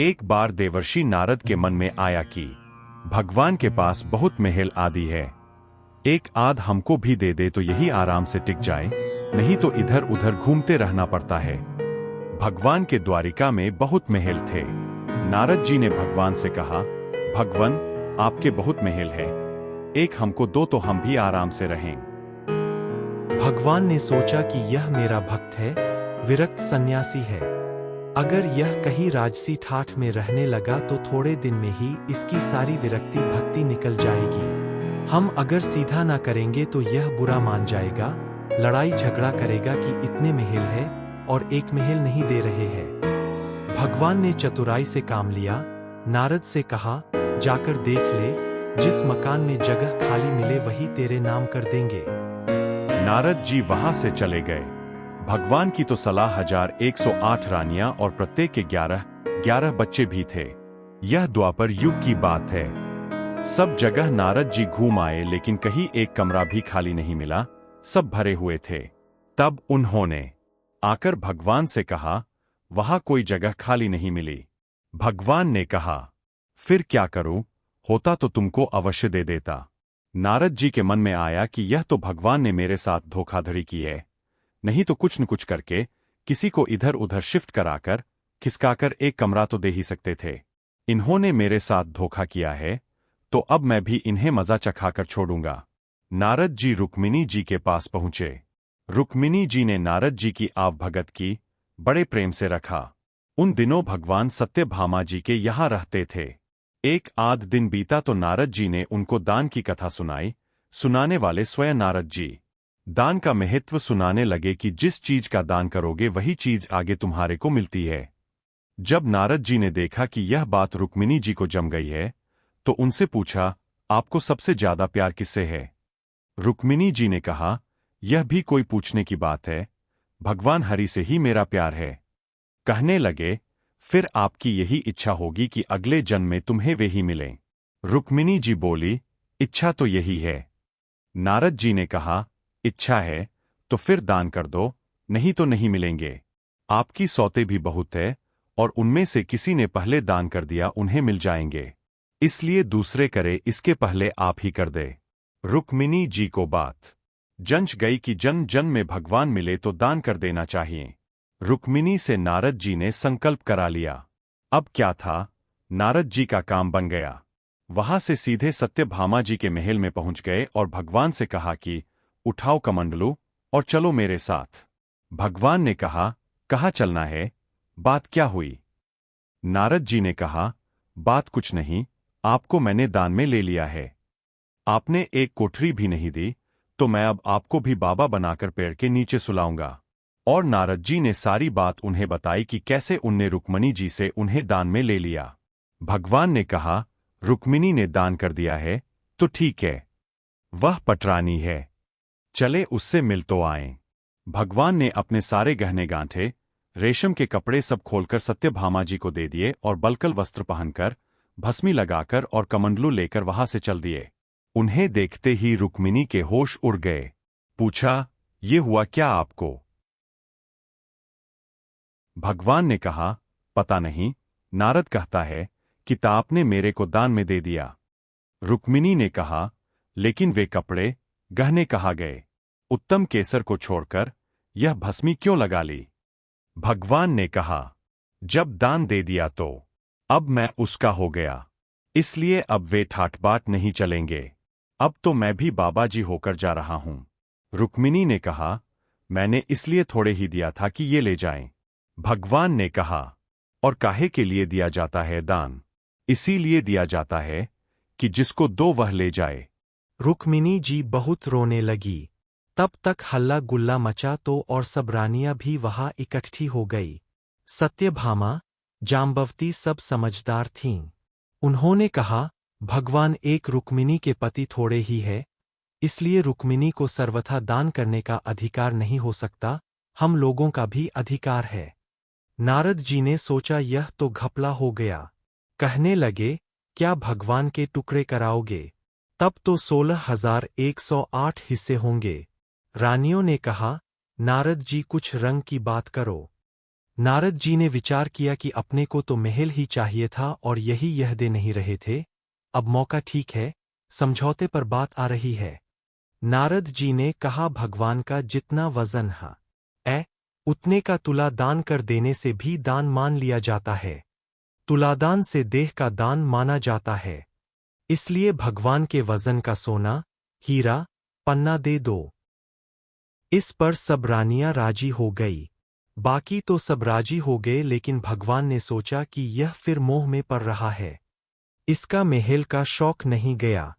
एक बार देवर्षि नारद के मन में आया कि भगवान के पास बहुत महल आदि है, एक आध हमको भी दे दे तो यही आराम से टिक जाए, नहीं तो इधर उधर घूमते रहना पड़ता है। भगवान के द्वारिका में बहुत महल थे। नारद जी ने भगवान से कहा, भगवान आपके बहुत महल है, एक हमको दो तो हम भी आराम से रहें। भगवान ने सोचा कि यह मेरा भक्त है, विरक्त सन्यासी है। अगर यह कहीं राजसी ठाठ में रहने लगा तो थोड़े दिन में ही इसकी सारी विरक्ति भक्ति निकल जाएगी। हम अगर सीधा ना करेंगे तो यह बुरा मान जाएगा, लड़ाई झगड़ा करेगा कि इतने महल है और एक महल नहीं दे रहे हैं। भगवान ने चतुराई से काम लिया। नारद से कहा, जाकर देख ले, जिस मकान में जगह खाली मिले वही तेरे नाम कर देंगे। नारद जी वहां से चले गए। भगवान की तो सलाह 1108 रानियां और प्रत्येक के 11 बच्चे भी थे। यह द्वापर युग की बात है। सब जगह नारद जी घूम आए लेकिन कहीं एक कमरा भी खाली नहीं मिला, सब भरे हुए थे। तब उन्होंने आकर भगवान से कहा, वहां कोई जगह खाली नहीं मिली। भगवान ने कहा, फिर क्या करूं, होता तो तुमको अवश्य दे देता। नारद जी के मन में आया कि यह तो भगवान ने मेरे साथ धोखाधड़ी की है, नहीं तो कुछ न कुछ करके किसी को इधर उधर शिफ्ट कराकर खिसकाकर एक कमरा तो दे ही सकते थे। इन्होंने मेरे साथ धोखा किया है तो अब मैं भी इन्हें मजा चखाकर छोड़ूंगा। नारद जी रुक्मिणी जी के पास पहुंचे। रुक्मिणी जी ने नारद जी की आवभगत की, बड़े प्रेम से रखा। उन दिनों भगवान सत्यभामा जी के यहाँ रहते थे। एक आध दिन बीता तो नारद जी ने उनको दान की कथा सुनाई। सुनाने वाले स्वयं नारद जी दान का महत्व सुनाने लगे कि जिस चीज का दान करोगे वही चीज आगे तुम्हारे को मिलती है। जब नारद जी ने देखा कि यह बात रुक्मिणी जी को जम गई है तो उनसे पूछा, आपको सबसे ज्यादा प्यार किससे है? रुक्मिणी जी ने कहा, यह भी कोई पूछने की बात है, भगवान हरि से ही मेरा प्यार है। कहने लगे, फिर आपकी यही इच्छा होगी कि अगले जन्म में तुम्हें वे ही मिलें। रुक्मिणी जी बोली, इच्छा तो यही है। नारद जी ने कहा, इच्छा है तो फिर दान कर दो, नहीं तो नहीं मिलेंगे। आपकी सौतें भी बहुत है और उनमें से किसी ने पहले दान कर दिया उन्हें मिल जाएंगे, इसलिए दूसरे करे इसके पहले आप ही कर दे। रुक्मिणी जी को बात जंच गई कि जन्म जन्म में भगवान मिले तो दान कर देना चाहिए। रुक्मिणी से नारद जी ने संकल्प करा लिया। अब क्या था, नारद जी का काम बन गया। वहां से सीधे सत्यभामा जी के महल में पहुंच गए और भगवान से कहा कि उठाओ कमंडलू और चलो मेरे साथ। भगवान ने कहा, कहाँ चलना है, बात क्या हुई? नारद जी ने कहा, बात कुछ नहीं, आपको मैंने दान में ले लिया है। आपने एक कोठरी भी नहीं दी तो मैं अब आपको भी बाबा बनाकर पेड़ के नीचे सुलाऊंगा। और नारद जी ने सारी बात उन्हें बताई कि कैसे उनने रुक्मिणी जी से उन्हें दान में ले लिया। भगवान ने कहा, रुक्मिणी ने दान कर दिया है तो ठीक है, वह पटरानी है, चले उससे मिल तो आएं। भगवान ने अपने सारे गहने गांठे, रेशम के कपड़े सब खोलकर सत्यभामा जी को दे दिए और बलकल वस्त्र पहनकर, भस्मी लगाकर और कमंडलू लेकर वहां से चल दिए। उन्हें देखते ही रुक्मिणी के होश उड़ गए। पूछा, ये हुआ क्या आपको? भगवान ने कहा, पता नहीं, नारद कहता है कि आपने मेरे को दान में दे दिया। रुक्मिणी ने कहा, लेकिन वे कपड़े गहने कहाँ गए? उत्तम केसर को छोड़कर यह भस्मी क्यों लगा ली? भगवान ने कहा, जब दान दे दिया तो अब मैं उसका हो गया, इसलिए अब वे ठाट-बाट नहीं चलेंगे। अब तो मैं भी बाबा जी होकर जा रहा हूं। रुक्मिणी ने कहा, मैंने इसलिए थोड़े ही दिया था कि ये ले जाएं। भगवान ने कहा, और काहे के लिए दिया जाता है दान? इसीलिए दिया जाता है कि जिसको दो वह ले जाए। रुक्मिणी जी बहुत रोने लगी। तब तक हल्ला गुल्ला मचा तो और सब रानियां भी वहां इकट्ठी हो गई। सत्यभामा, जाम्बवती सब समझदार थीं। उन्होंने कहा, भगवान एक रुक्मिणी के पति थोड़े ही है, इसलिए रुक्मिणी को सर्वथा दान करने का अधिकार नहीं हो सकता, हम लोगों का भी अधिकार है। नारद जी ने सोचा यह तो घपला हो गया। कहने लगे, क्या भगवान के टुकड़े कराओगे? तब तो 16,108 हिस्से होंगे। रानियों ने कहा, नारद जी कुछ रंग की बात करो। नारद जी ने विचार किया कि अपने को तो महल ही चाहिए था और यही यह दे नहीं रहे थे। अब मौका ठीक है, समझौते पर बात आ रही है। नारद जी ने कहा, भगवान का जितना वजन है उतने का तुला दान कर देने से भी दान मान लिया जाता है। तुलादान से देह का दान माना जाता है। इसलिए भगवान के वजन का सोना, हीरा, पन्ना दे दो। इस पर सब रानियां राजी हो गई। बाकी तो सब राजी हो गए, लेकिन भगवान ने सोचा कि यह फिर मोह में पड़ रहा है। इसका महल का शौक नहीं गया।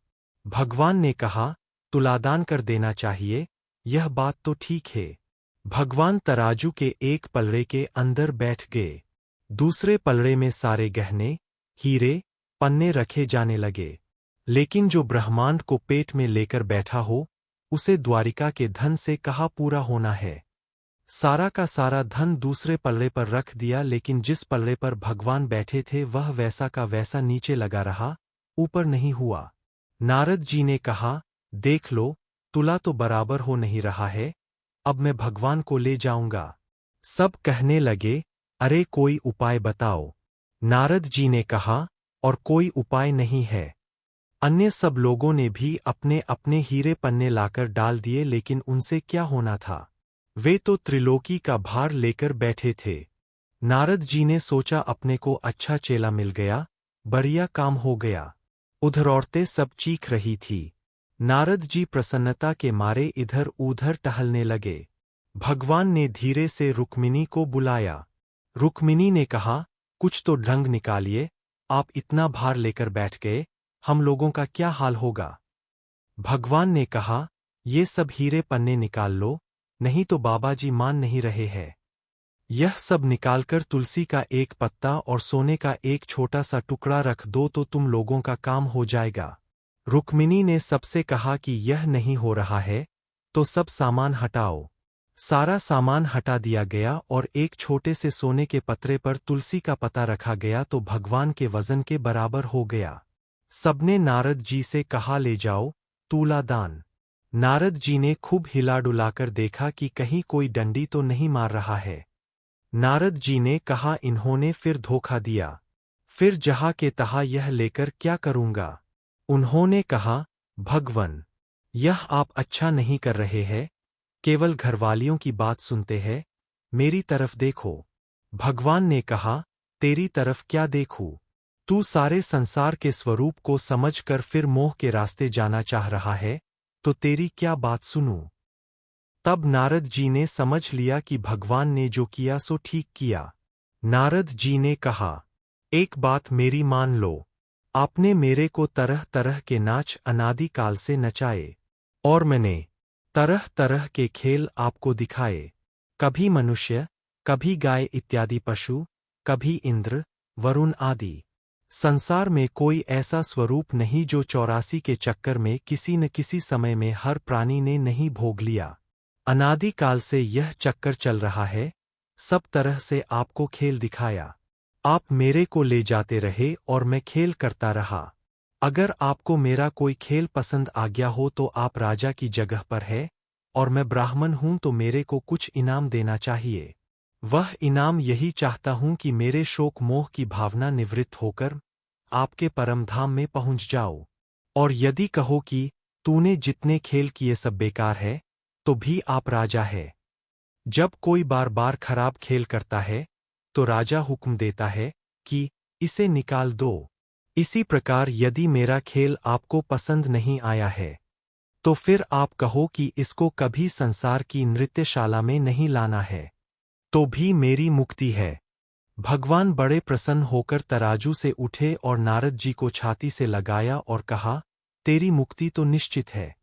भगवान ने कहा, तुलादान कर देना चाहिए, यह बात तो ठीक है। भगवान तराजू के एक पलड़े के अंदर बैठ गए। दूसरे पलड़े में सारे गहने, हीरे, पन्ने रखे जाने लगे। लेकिन जो ब्रह्मांड को पेट में लेकर बैठा हो, उसे द्वारिका के धन से कहाँ पूरा होना है। सारा का सारा धन दूसरे पलड़े पर रख दिया, लेकिन जिस पलड़े पर भगवान बैठे थे वह वैसा का वैसा नीचे लगा रहा, ऊपर नहीं हुआ। नारद जी ने कहा, देख लो, तुला तो बराबर हो नहीं रहा है, अब मैं भगवान को ले जाऊंगा। सब कहने लगे, अरे कोई उपाय बताओ। नारद जी ने कहा, और कोई उपाय नहीं है। अन्य सब लोगों ने भी अपने अपने हीरे पन्ने लाकर डाल दिए, लेकिन उनसे क्या होना था। वे तो त्रिलोकी का भार लेकर बैठे थे। नारद जी ने सोचा, अपने को अच्छा चेला मिल गया, बढ़िया काम हो गया। उधर औरतें सब चीख रही थी। नारद जी प्रसन्नता के मारे इधर उधर टहलने लगे। भगवान ने धीरे से रुक्मिणी को बुलाया। रुक्मिणी ने कहा, कुछ तो ढंग निकालिए, आप इतना भार लेकर बैठ गए, हम लोगों का क्या हाल होगा। भगवान ने कहा, ये सब हीरे पन्ने निकाल लो, नहीं तो बाबाजी मान नहीं रहे हैं। यह सब निकालकर तुलसी का एक पत्ता और सोने का एक छोटा सा टुकड़ा रख दो तो तुम लोगों का काम हो जाएगा। रुक्मिणी ने सबसे कहा कि यह नहीं हो रहा है, तो सब सामान हटाओ। सारा सामान हटा दिया गया और एक छोटे से सोने के पत्रे पर तुलसी का पत्ता रखा गया तो भगवान के वजन के बराबर हो गया। सबने नारद जी से कहा, ले जाओ, तुलादान। नारद जी ने खूब हिला डुलाकर देखा कि कहीं कोई डंडी तो नहीं मार रहा है। नारद जी ने कहा, इन्होंने फिर धोखा दिया, फिर जहाँ के तहाँ यह लेकर क्या करूँगा। उन्होंने कहा, भगवन, यह आप अच्छा नहीं कर रहे हैं, केवल घरवालियों की बात सुनते हैं, मेरी तरफ देखो। भगवान ने कहा, तेरी तरफ क्या देखूं? तू सारे संसार के स्वरूप को समझकर फिर मोह के रास्ते जाना चाह रहा है, तो तेरी क्या बात सुनूं? तब नारद जी ने समझ लिया कि भगवान ने जो किया सो ठीक किया। नारद जी ने कहा, एक बात मेरी मान लो, आपने मेरे को तरह तरह के नाच अनादिकाल से नचाए, और मैंने तरह तरह के खेल आपको दिखाए। कभी मनुष्य, कभी गाय इत्यादि पशु, कभी इंद्र, वरुण आदि। संसार में कोई ऐसा स्वरूप नहीं जो 84 के चक्कर में किसी न किसी समय में हर प्राणी ने नहीं भोग लिया। अनादिकाल से यह चक्कर चल रहा है, सब तरह से आपको खेल दिखाया। आप मेरे को ले जाते रहे और मैं खेल करता रहा। अगर आपको मेरा कोई खेल पसंद आ गया हो तो आप राजा की जगह पर है, और मैं ब्राह्मण हूं तो मेरे को कुछ इनाम देना चाहिए। वह इनाम यही चाहता हूं कि मेरे शोक मोह की भावना निवृत्त होकर आपके परम धाम में पहुंच जाओ। और यदि कहो कि तूने जितने खेल किए सब बेकार है, तो भी आप राजा है। जब कोई बार बार खराब खेल करता है, तो राजा हुक्म देता है कि इसे निकाल दो। इसी प्रकार यदि मेरा खेल आपको पसंद नहीं आया है, तो फिर आप कहो कि इसको कभी संसार की नृत्यशाला में नहीं लाना है, तो भी मेरी मुक्ति है। भगवान बड़े प्रसन्न होकर तराजू से उठे और नारद जी को छाती से लगाया और कहा, तेरी मुक्ति तो निश्चित है।